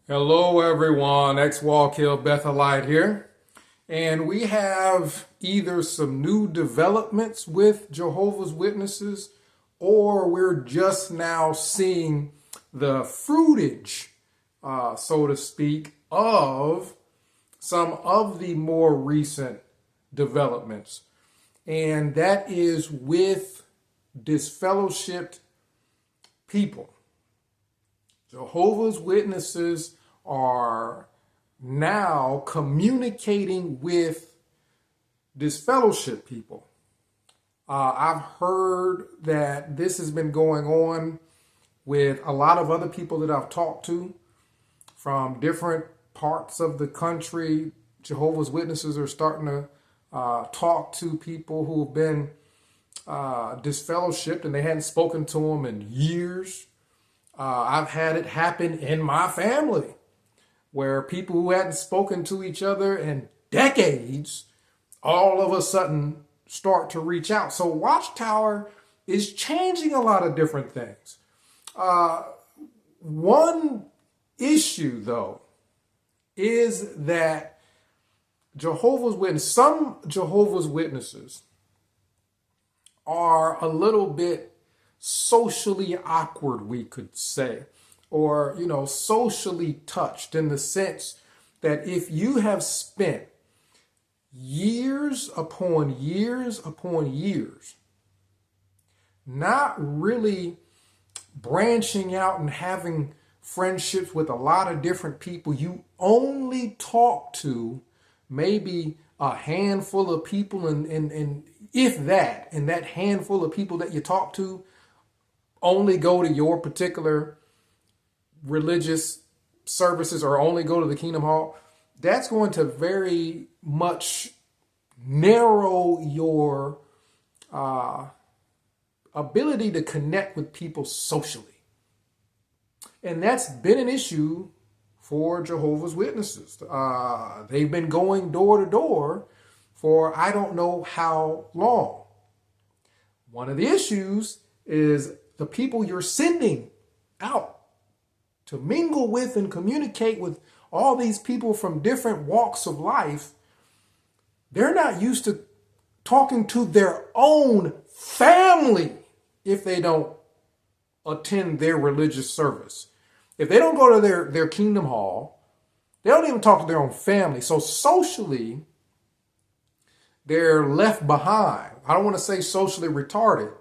Hello, everyone. Ex-Wallkill Bethelite here. And we have either some new developments with Jehovah's Witnesses, or we're just now seeing the fruitage, so to speak, of some of the more recent developments. And that is with disfellowshipped people. Jehovah's Witnesses are now communicating with disfellowship people. I've heard that this has been going on with a lot of other people that I've talked to from different parts of the country. Jehovah's Witnesses are starting to talk to people who have been disfellowshipped and they hadn't spoken to them in years. I've had it happen in my family where people who hadn't spoken to each other in decades all of a sudden start to reach out. So Watchtower is changing a lot of different things. One issue, though, is that some Jehovah's Witnesses are a little bit socially awkward, we could say, or, socially touched, in the sense that if you have spent years upon years upon years not really branching out and having friendships with a lot of different people, you only talk to maybe a handful of people, and if that, and that handful of people that you talk to only go to your particular religious services or only go to the Kingdom Hall, that's going to very much narrow your ability to connect with people socially. And that's been an issue for Jehovah's Witnesses. They've been going door to door for I don't know how long. One of the issues is the people you're sending out to mingle with and communicate with all these people from different walks of life. They're not used to talking to their own family if they don't attend their religious service. If they don't go to their Kingdom Hall, they don't even talk to their own family. So socially, they're left behind. I don't want to say socially retarded,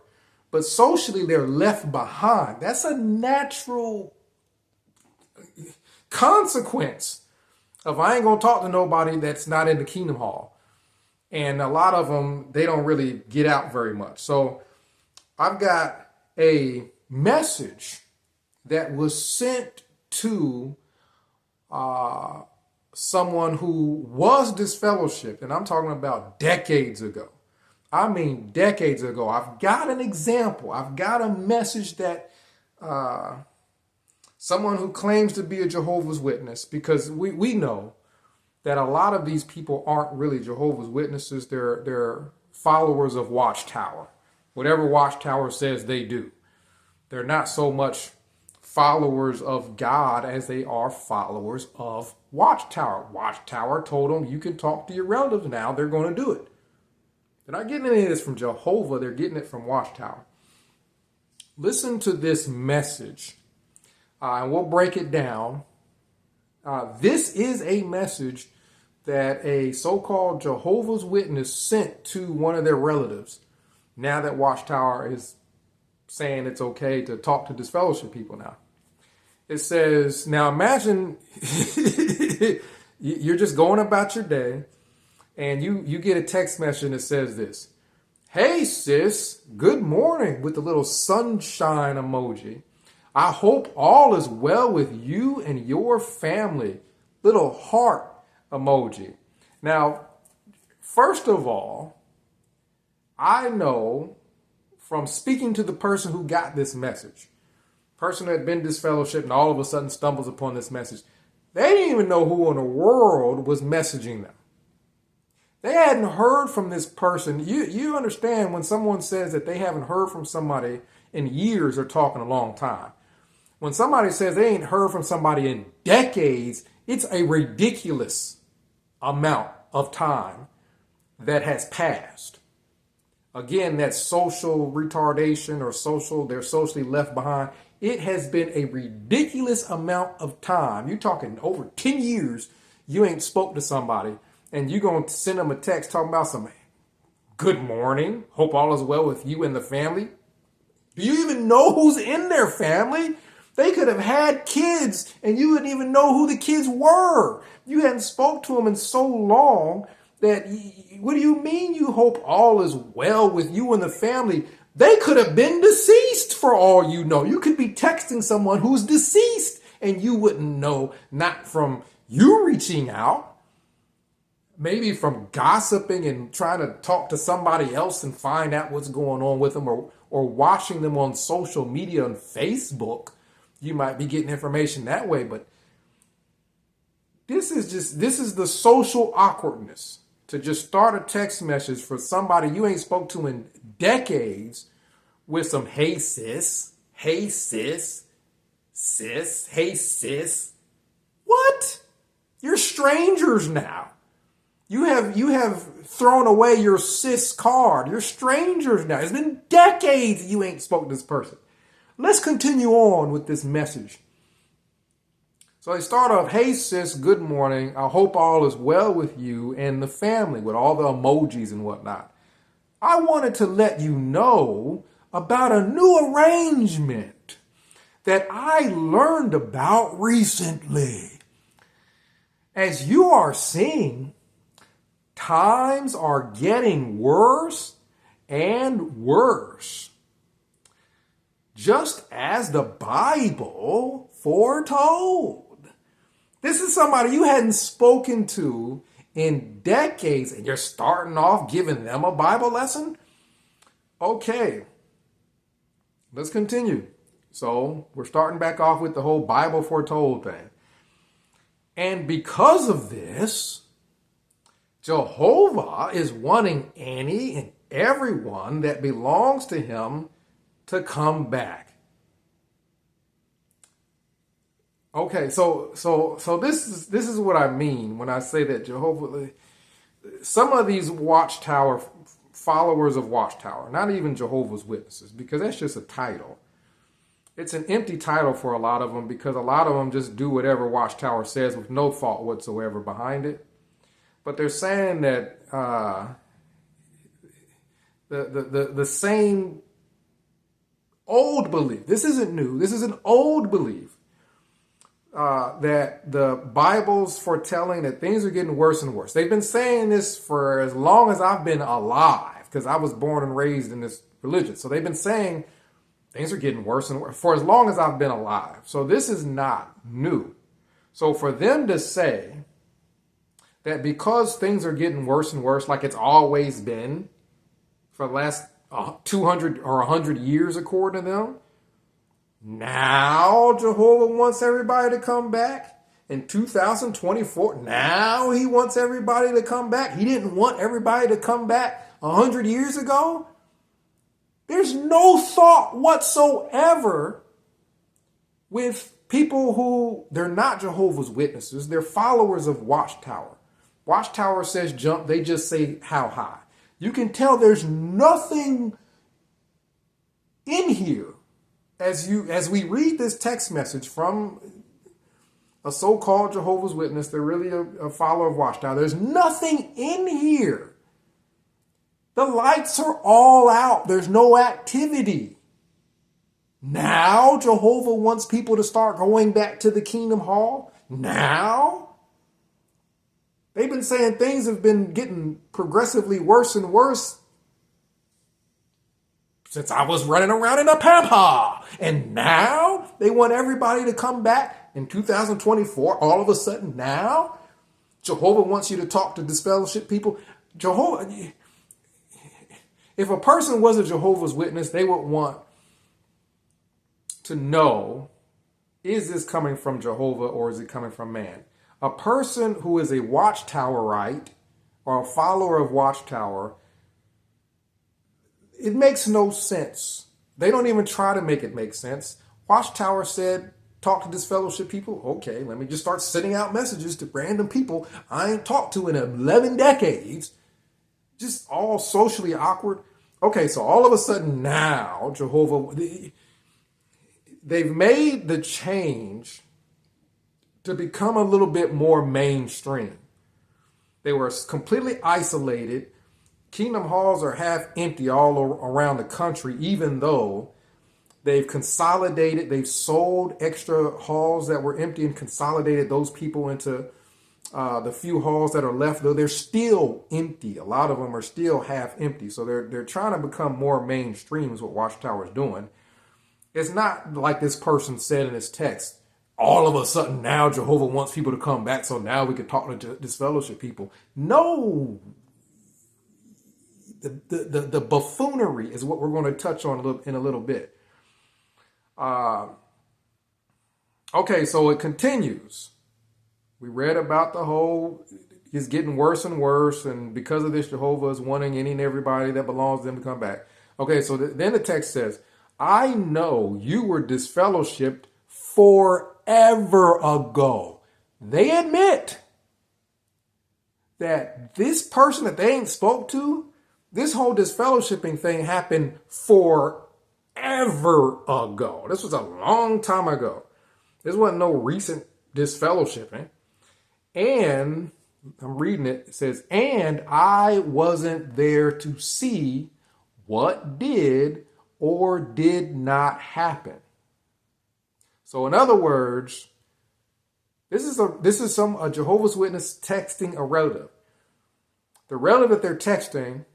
but socially, they're left behind. That's a natural consequence of I ain't going to talk to nobody that's not in the Kingdom Hall. And a lot of them, they don't really get out very much. So I've got a message that was sent to someone who was disfellowshipped, and I'm talking about decades ago. I mean, decades ago. I've got an example. I've got a message that someone who claims to be a Jehovah's Witness, because we know that a lot of these people aren't really Jehovah's Witnesses. They're followers of Watchtower. Whatever Watchtower says, they do. They're not so much followers of God as they are followers of Watchtower. Watchtower told them, you can talk to your relatives now. They're going to do it. They're not getting any of this from Jehovah. They're getting it from Watchtower. Listen to this message, and we'll break it down. This is a message that a so-called Jehovah's Witness sent to one of their relatives, now that Watchtower is saying it's okay to talk to disfellowship people now. It says, now imagine you're just going about your day, and you get a text message that says this: "Hey sis, good morning," with the little sunshine emoji. "I hope all is well with you and your family." Little heart emoji. Now, first of all, I know from speaking to the person who got this message, person who had been disfellowshipped and all of a sudden stumbles upon this message, they didn't even know who in the world was messaging them. They hadn't heard from this person. You understand when someone says that they haven't heard from somebody in years or talking a long time. When somebody says they ain't heard from somebody in decades, it's a ridiculous amount of time that has passed. Again, that social retardation or they're socially left behind. It has been a ridiculous amount of time. You're talking over 10 years you ain't spoke to somebody and you're going to send them a text talking about some good morning, hope all is well with you and the family. Do you even know who's in their family? They could have had kids and you wouldn't even know who the kids were. You hadn't spoke to them in so long that, what do you mean you hope all is well with you and the family? They could have been deceased for all you know. You could be texting someone who's deceased and you wouldn't know, not from you reaching out, maybe from gossiping and trying to talk to somebody else and find out what's going on with them, or watching them on social media on Facebook. You might be getting information that way, but this is the social awkwardness to just start a text message for somebody you ain't spoke to in decades with some hey sis, hey sis, sis, hey sis. What? You're strangers now. You have thrown away your sis card. You're strangers now. It's been decades you ain't spoken to this person. Let's continue on with this message. So they start off, hey sis, good morning. I hope all is well with you and the family, with all the emojis and whatnot. I wanted to let you know about a new arrangement that I learned about recently. As you are seeing, times are getting worse and worse, just as the Bible foretold. This is somebody you hadn't spoken to in decades, and you're starting off giving them a Bible lesson? Okay, let's continue. So we're starting back off with the whole Bible foretold thing. And because of this, Jehovah is wanting any and everyone that belongs to him to come back. Okay, so this is what I mean when I say that Jehovah, some of these Watchtower followers of Watchtower, not even Jehovah's Witnesses, because that's just a title. It's an empty title for a lot of them, because a lot of them just do whatever Watchtower says with no thought whatsoever behind it. But they're saying that the same old belief, this isn't new, this is an old belief, that the Bible's foretelling that things are getting worse and worse. They've been saying this for as long as I've been alive, because I was born and raised in this religion. So they've been saying things are getting worse and worse for as long as I've been alive. So this is not new. So for them to say that because things are getting worse and worse, like it's always been for the last 200 or 100 years, according to them, now Jehovah wants everybody to come back in 2024. Now he wants everybody to come back. He didn't want everybody to come back 100 years ago. There's no thought whatsoever with people who, they're not Jehovah's Witnesses. They're followers of Watchtower. Watchtower says jump. They just say how high. You can tell there's nothing in here. As we read this text message from a so-called Jehovah's Witness, they're really a follower of Watchtower. There's nothing in here. The lights are all out. There's no activity. Now Jehovah wants people to start going back to the Kingdom Hall. Now they've been saying things have been getting progressively worse and worse since I was running around in a pampa. And now they want everybody to come back in 2024. All of a sudden now, Jehovah wants you to talk to disfellowship people. Jehovah, if a person was a Jehovah's Witness, they would want to know, is this coming from Jehovah or is it coming from man? A person who is a Watchtowerite or a follower of Watchtower, it makes no sense. They don't even try to make it make sense. Watchtower said, talk to disfellowship people. Okay, let me just start sending out messages to random people I ain't talked to in 11 decades. Just all socially awkward. Okay, so all of a sudden now, Jehovah, they've made the change to become a little bit more mainstream. They were completely isolated. Kingdom halls are half empty all around the country, even though they've consolidated, they've sold extra halls that were empty and consolidated those people into the few halls that are left, though they're still empty. A lot of them are still half empty. So they're trying to become more mainstream is what Watchtower is doing. It's not like this person said in his text, all of a sudden now Jehovah wants people to come back, so now we can talk to disfellowship people. No. The buffoonery is what we're going to touch on in a little bit. Okay, so it continues. We read about the whole, it's getting worse and worse, and because of this, Jehovah is wanting any and everybody that belongs to them to come back. Okay, so then the text says, I know you were disfellowshipped forever ago. They admit that this person that they ain't spoke to, this whole disfellowshipping thing happened forever ago. This was a long time ago. This wasn't no recent disfellowshipping. And I'm reading it. It says, and I wasn't there to see what did or did not happen. So in other words, this is a Jehovah's Witness texting a relative. The relative that they're texting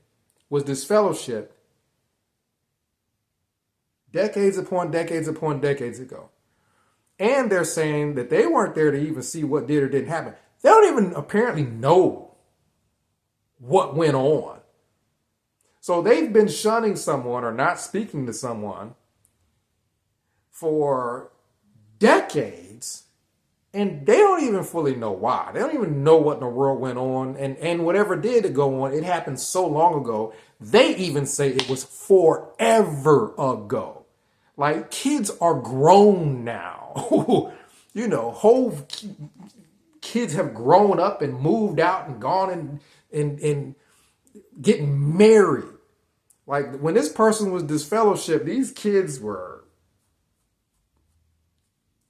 was disfellowshipped decades upon decades upon decades ago. And they're saying that they weren't there to even see what did or didn't happen. They don't even apparently know what went on. So they've been shunning someone or not speaking to someone for decades, and they don't even fully know why. They don't even know what in the world went on. And whatever did go on, it happened so long ago. They even say it was forever ago. Like, kids are grown now. You know, whole kids have grown up and moved out and gone and getting married. Like, when this person was disfellowshipped, these kids were,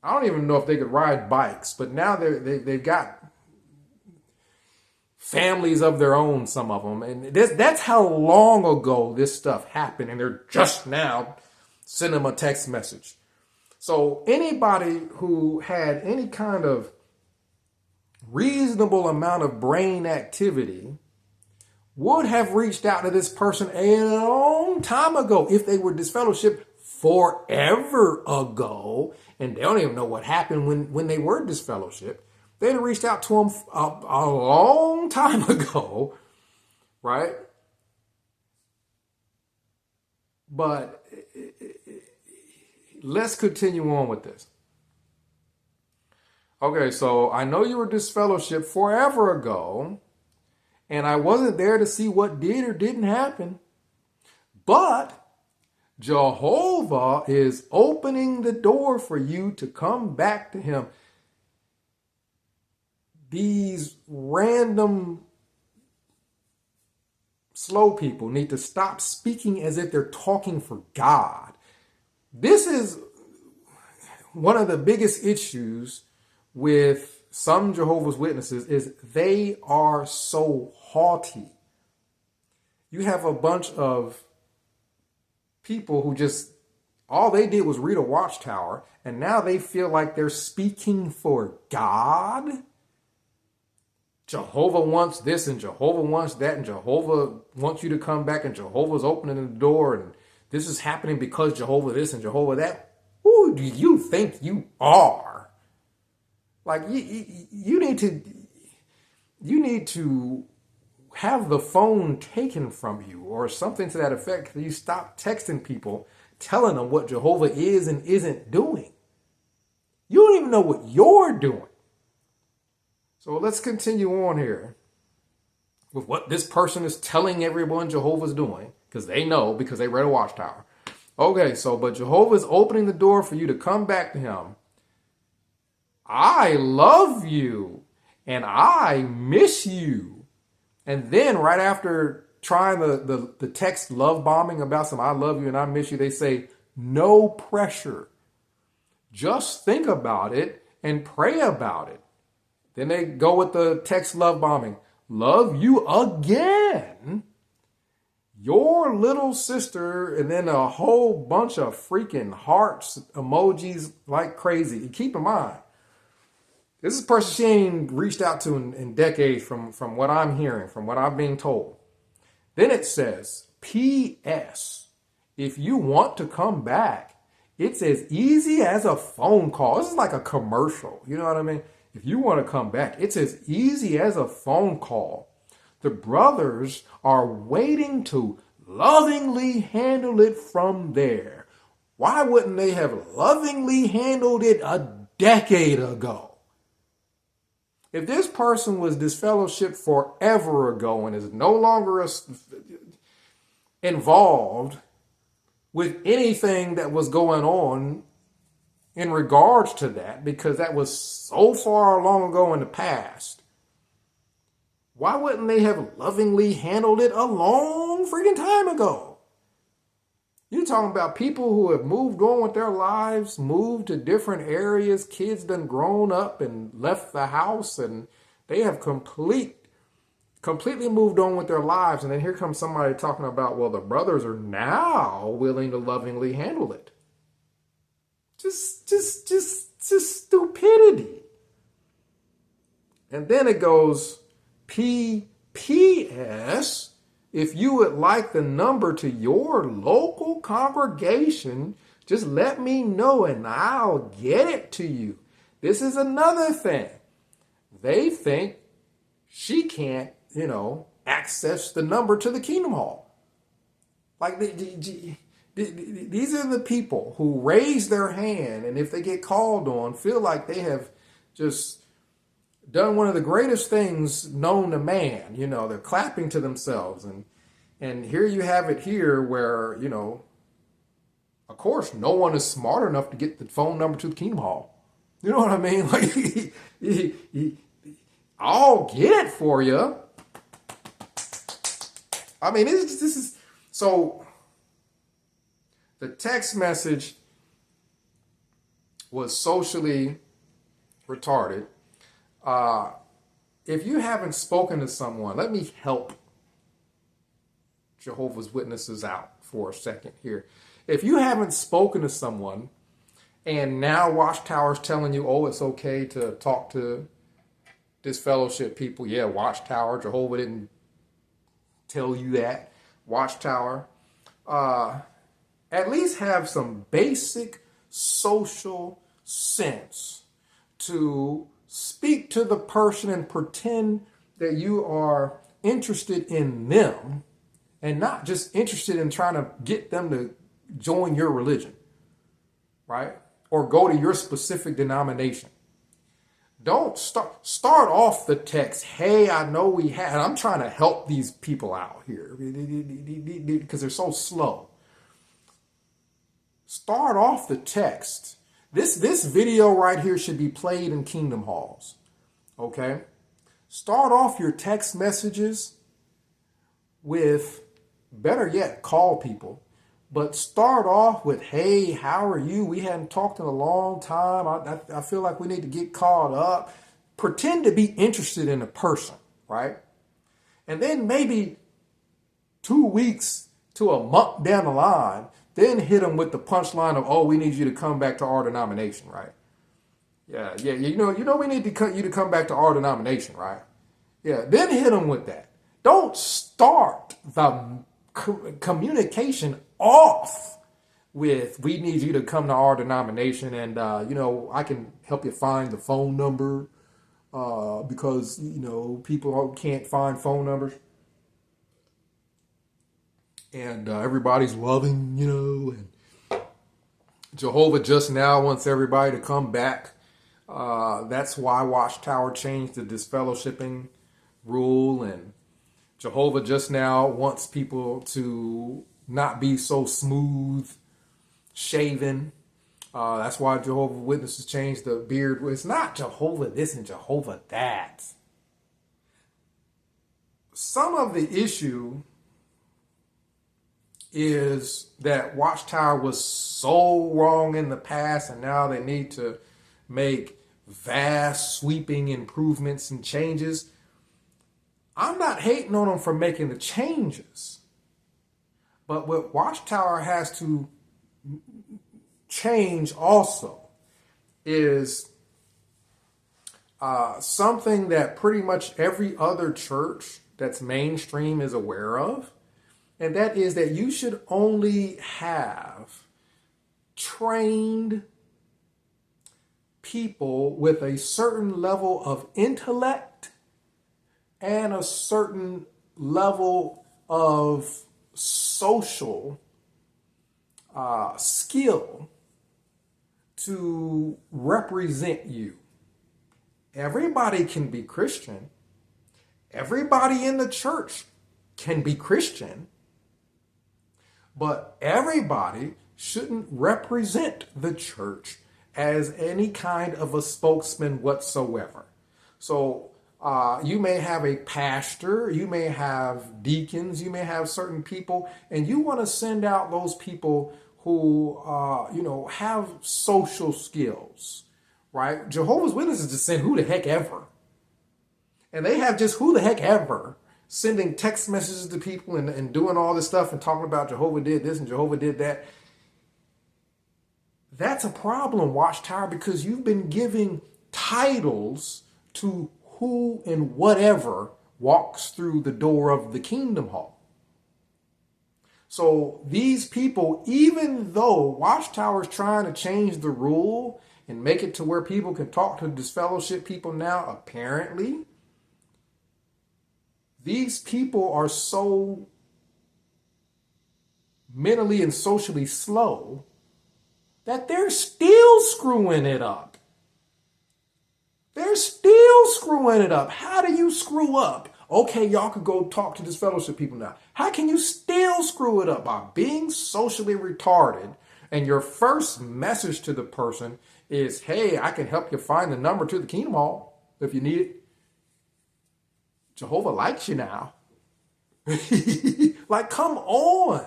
I don't even know if they could ride bikes, but now they've got families of their own, some of them. And that's how long ago this stuff happened. And they're just now sending them a text message. So anybody who had any kind of reasonable amount of brain activity would have reached out to this person a long time ago if they were disfellowshipped forever ago, and they don't even know what happened when they were disfellowshipped. They'd have reached out to them a long time ago, right? But let's continue on with this. Okay, so I know you were disfellowshipped forever ago, and I wasn't there to see what did or didn't happen. But Jehovah is opening the door for you to come back to him. These random slow people need to stop speaking as if they're talking for God. This is one of the biggest issues with some Jehovah's Witnesses is they are so haughty. You have a bunch of people who just, all they did was read a Watchtower, and now they feel like they're speaking for God. Jehovah wants this, and Jehovah wants that, and Jehovah wants you to come back, and Jehovah's opening the door, and this is happening because Jehovah this and Jehovah that. Who do you think you are? Like, you need to have the phone taken from you or something to that effect. You stop texting people, telling them what Jehovah is and isn't doing. You don't even know what you're doing. So let's continue on here with what this person is telling everyone Jehovah's doing, because they know, because they read a Watchtower. Okay, so but Jehovah's opening the door for you to come back to him. I love you and I miss you. And then right after trying the text love bombing about some I love you and I miss you, they say, no pressure. Just think about it and pray about it. Then they go with the text love bombing. Love you again. Your little sister, and then a whole bunch of freaking hearts, emojis like crazy. And keep in mind, this is a person she ain't reached out to in decades from what I'm hearing, from what I'm being told. Then it says, P.S. If you want to come back, it's as easy as a phone call. This is like a commercial. You know what I mean? If you want to come back, it's as easy as a phone call. The brothers are waiting to lovingly handle it from there. Why wouldn't they have lovingly handled it a decade ago? If this person was disfellowshipped forever ago and is no longer involved with anything that was going on in regards to that, because that was so far long ago in the past, why wouldn't they have lovingly handled it a long freaking time ago? You're talking about people who have moved on with their lives, moved to different areas, kids done grown up and left the house, and they have completely moved on with their lives. And then here comes somebody talking about, well, the brothers are now willing to lovingly handle it. Just stupidity. And then it goes, P.P.S. If you would like the number to your local congregation, just let me know and I'll get it to you. This is another thing. They think she can't, access the number to the Kingdom Hall. Like, these are the people who raise their hand, and if they get called on, feel like they have just done one of the greatest things known to man. They're clapping to themselves. And here you have it here where, of course, no one is smart enough to get the phone number to the Kingdom Hall. You know what I mean? Like, I'll get it for you. I mean, this is so. The text message was socially retarded. If you haven't spoken to someone, let me help Jehovah's Witnesses out for a second here. If you haven't spoken to someone and now Watchtower's telling you, oh, it's okay to talk to disfellowship people. Yeah, Watchtower, Jehovah didn't tell you that. Watchtower. At least have some basic social sense to speak to the person and pretend that you are interested in them and not just interested in trying to get them to join your religion, right? Or go to your specific denomination. Don't start off the text, hey, I know we had, I'm trying to help these people out here because they're so slow. Start off the text. This video right here should be played in Kingdom Halls. Okay? Start off your text messages with, better yet, call people. But start off with, hey, how are you? We hadn't talked in a long time. I feel like we need to get caught up. Pretend to be interested in a person, right? And then maybe 2 weeks to a month down the line, then hit them with the punchline of, oh, we need you to come back to our denomination, right? Yeah, you know we need you to come back to our denomination, right? Yeah, then hit them with that. Don't start the communication off with, we need you to come to our denomination and, I can help you find the phone number because, people can't find phone numbers. And everybody's loving, and Jehovah just now wants everybody to come back. That's why Watchtower changed the disfellowshipping rule, and Jehovah just now wants people to not be so smooth shaven. That's why Jehovah's Witnesses changed the beard. It's not Jehovah this and Jehovah that. Some of the issue is that Watchtower was so wrong in the past, and now they need to make vast, sweeping improvements and changes. I'm not hating on them for making the changes, but what Watchtower has to change also is something that pretty much every other church that's mainstream is aware of, and that is that you should only have trained people with a certain level of intellect and a certain level of social skill to represent you. Everybody can be Christian. Everybody in the church can be Christian. But everybody shouldn't represent the church as any kind of a spokesman whatsoever. So you may have a pastor, you may have deacons, you may have certain people, and you want to send out those people who, have social skills, right? Jehovah's Witnesses just send who the heck ever. And they have just who the heck ever sending text messages to people and doing all this stuff and talking about Jehovah did this and Jehovah did that. That's a problem, Watchtower, because you've been giving titles to who and whatever walks through the door of the Kingdom Hall. So these people, even though Watchtower is trying to change the rule and make it to where people can talk to disfellowship people now, apparently, these people are so mentally and socially slow that they're still screwing it up. They're still screwing it up. How do you screw up? Okay, y'all could go talk to disfellowship people now. How can you still screw it up? By being socially retarded, and your first message to the person is, hey, I can help you find the number to the Kingdom Hall if you need it. Jehovah likes you now. Like, come on.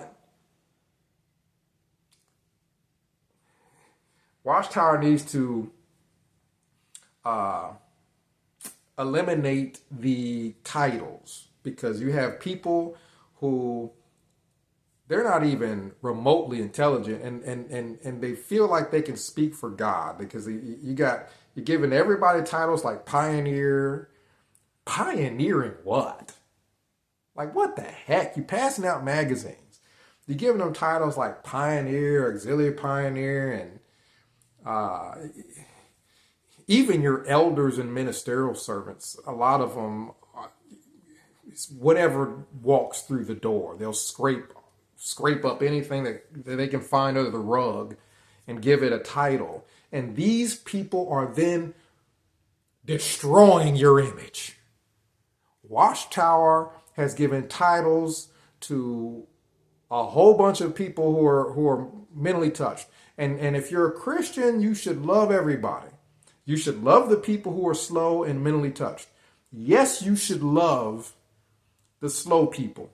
Watchtower needs to eliminate the titles, because you have people who they're not even remotely intelligent, and they feel like they can speak for God, because you're giving everybody titles like pioneer. Pioneering what? Like, what the heck? You passing out magazines. You're giving them titles like pioneer, auxiliary pioneer, and even your elders and ministerial servants, a lot of them, whatever walks through the door, they'll scrape up anything that they can find under the rug and give it a title. And these people are then destroying your image. Watchtower has given titles to a whole bunch of people who are mentally touched. And if you're a Christian, you should love everybody. You should love the people who are slow and mentally touched. Yes, you should love the slow people,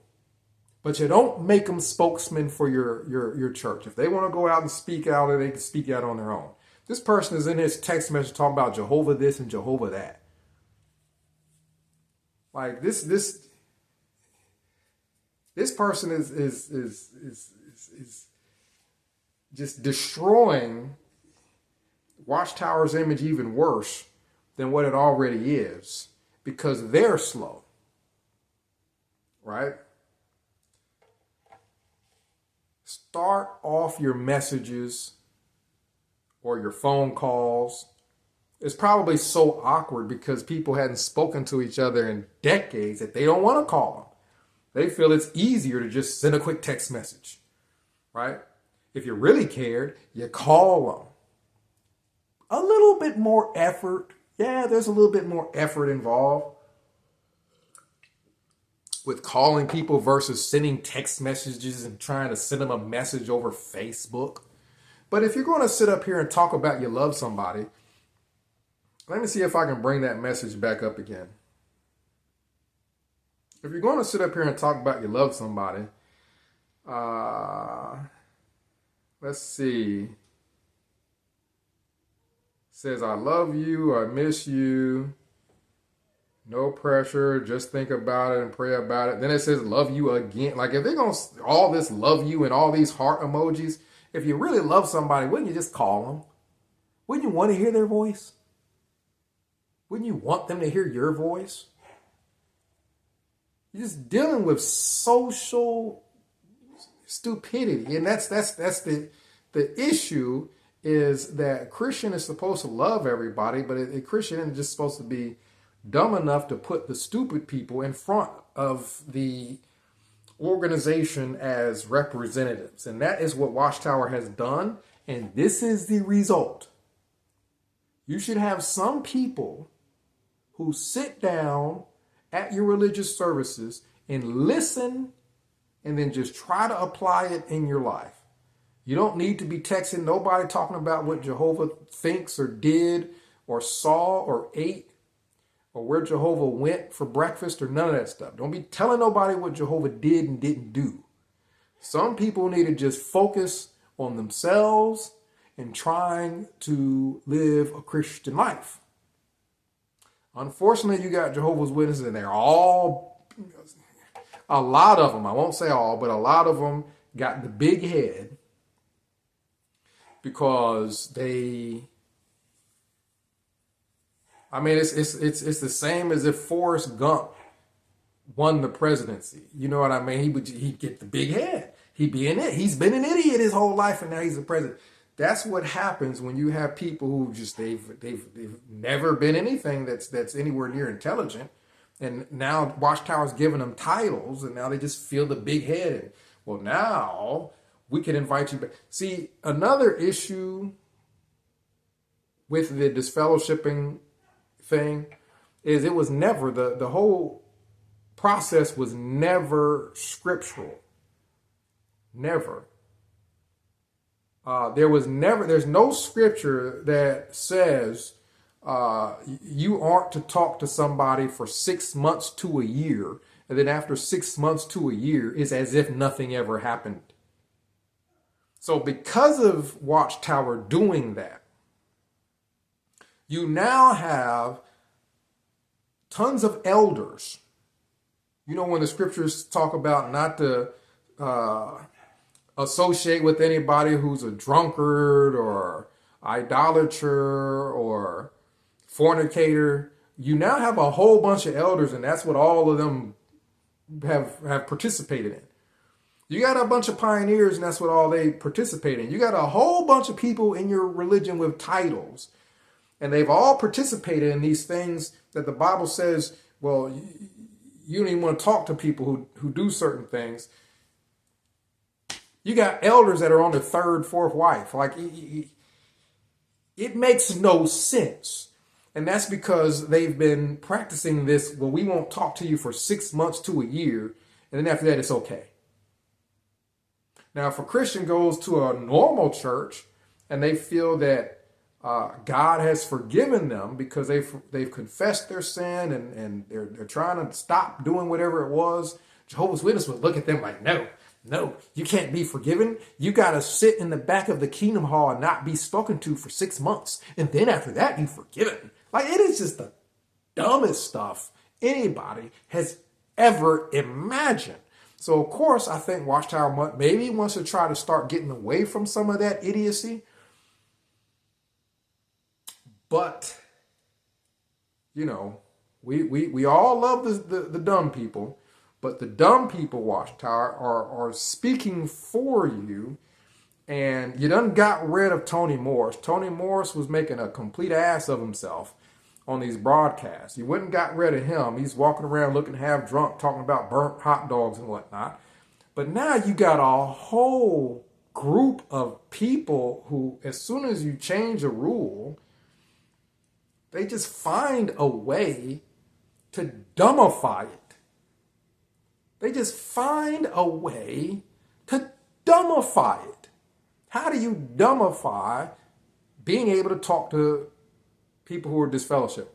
but you don't make them spokesmen for your church. If they want to go out and speak out, they can speak out on their own. This person is in his text message talking about Jehovah this and Jehovah that. Like, this person is just destroying Watchtower's image even worse than what it already is, because they're slow, right? Start off your messages or your phone calls. It's probably so awkward because people hadn't spoken to each other in decades that they don't want to call them. They feel it's easier to just send a quick text message, right? If you really cared, you call them. A little bit more effort. Yeah, there's a little bit more effort involved with calling people versus sending text messages and trying to send them a message over Facebook. But if you're going to sit up here and talk about you love somebody, let me see if I can bring that message back up again. If you're going to sit up here and talk about you love somebody, let's see. It says, I love you, I miss you. No pressure, just think about it and pray about it. Then it says, love you again. Like if they're going to all this love you and all these heart emojis, if you really love somebody, wouldn't you just call them? Wouldn't you want to hear their voice? Wouldn't you want them to hear your voice? You're just dealing with social stupidity. And that's the issue, is that a Christian is supposed to love everybody, but a Christian isn't just supposed to be dumb enough to put the stupid people in front of the organization as representatives. And that is what Watchtower has done. And this is the result. You should have some people who sit down at your religious services and listen and then just try to apply it in your life. You don't need to be texting nobody talking about what Jehovah thinks or did or saw or ate or where Jehovah went for breakfast or none of that stuff. Don't be telling nobody what Jehovah did and didn't do. Some people need to just focus on themselves and trying to live a Christian life. Unfortunately, you got Jehovah's Witnesses, and they're all, a lot of them, I won't say all, but a lot of them got the big head because they, I mean, it's the same as if Forrest Gump won the presidency. You know what I mean? He'd get the big head. He'd be an idiot. He's been an idiot his whole life, and now he's the president. That's what happens when you have people who just they've never been anything that's anywhere near intelligent, and now Watchtower's giving them titles, and now they just feel the big head. And, well, now we can invite you back. See, another issue with the disfellowshipping thing is it was never the whole process was never scriptural. Never. There's no scripture that says you aren't to talk to somebody for 6 months to a year, and then after 6 months to a year is as if nothing ever happened. So because of Watchtower doing that, you now have tons of elders. You know, when the scriptures talk about not to associate with anybody who's a drunkard or idolater or fornicator, you now have a whole bunch of elders, and that's what all of them have participated in. You got a bunch of pioneers, and that's what all they participate in. You got a whole bunch of people in your religion with titles, and they've all participated in these things that the Bible says, well, you don't even want to talk to people who do certain things. You got elders that are on their third, fourth wife. Like, it makes no sense. And that's because they've been practicing this, well, we won't talk to you for 6 months to a year, and then after that, it's okay. Now, if a Christian goes to a normal church and they feel that God has forgiven them because they've confessed their sin and they're trying to stop doing whatever it was, Jehovah's Witnesses would look at them like, no, you can't be forgiven. You got to sit in the back of the Kingdom Hall and not be spoken to for 6 months. And then after that, you're forgiven. Like, it is just the dumbest stuff anybody has ever imagined. So, of course, I think Watchtower maybe wants to try to start getting away from some of that idiocy. But, you know, we all love the dumb people. But the dumb people, Watchtower, are speaking for you. And you done got rid of Tony Morris. Tony Morris was making a complete ass of himself on these broadcasts. You wouldn't got rid of him. He's walking around looking half drunk, talking about burnt hot dogs and whatnot. But now you got a whole group of people who, as soon as you change a rule, they just find a way to dumbify it. They just find a way to dumbify it. How do you dumbify being able to talk to people who are disfellowship?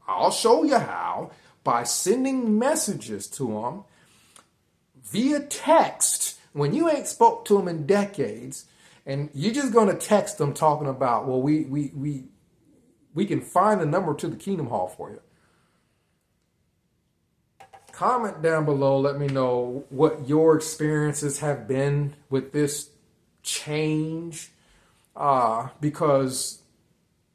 I'll show you how, by sending messages to them via text when you ain't spoke to them in decades, and you're just going to text them talking about, well, we can find the number to the Kingdom Hall for you. Comment down below. Let me know what your experiences have been with this change, because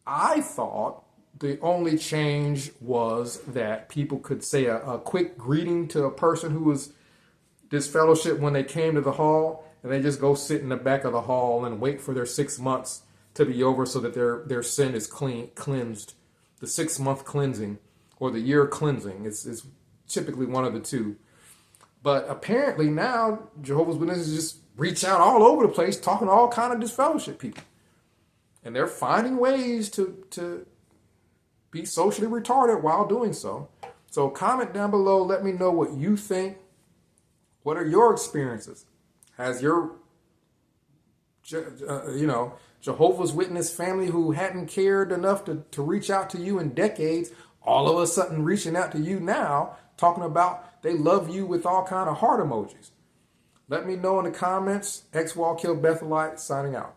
I thought the only change was that people could say a quick greeting to a person who was disfellowship when they came to the hall, and they just go sit in the back of the hall and wait for their 6 months to be over so that their sin is cleansed. The 6-month cleansing or the year cleansing is typically one of the two. But apparently now Jehovah's Witnesses just reach out all over the place talking to all kind of disfellowship people. And they're finding ways to be socially retarded while doing so. So comment down below. Let me know what you think. What are your experiences? Has your, Jehovah's Witness family who hadn't cared enough to reach out to you in decades, all of a sudden reaching out to you now, talking about they love you with all kind of heart emojis? Let me know in the comments. XWall Kill Bethelite signing out.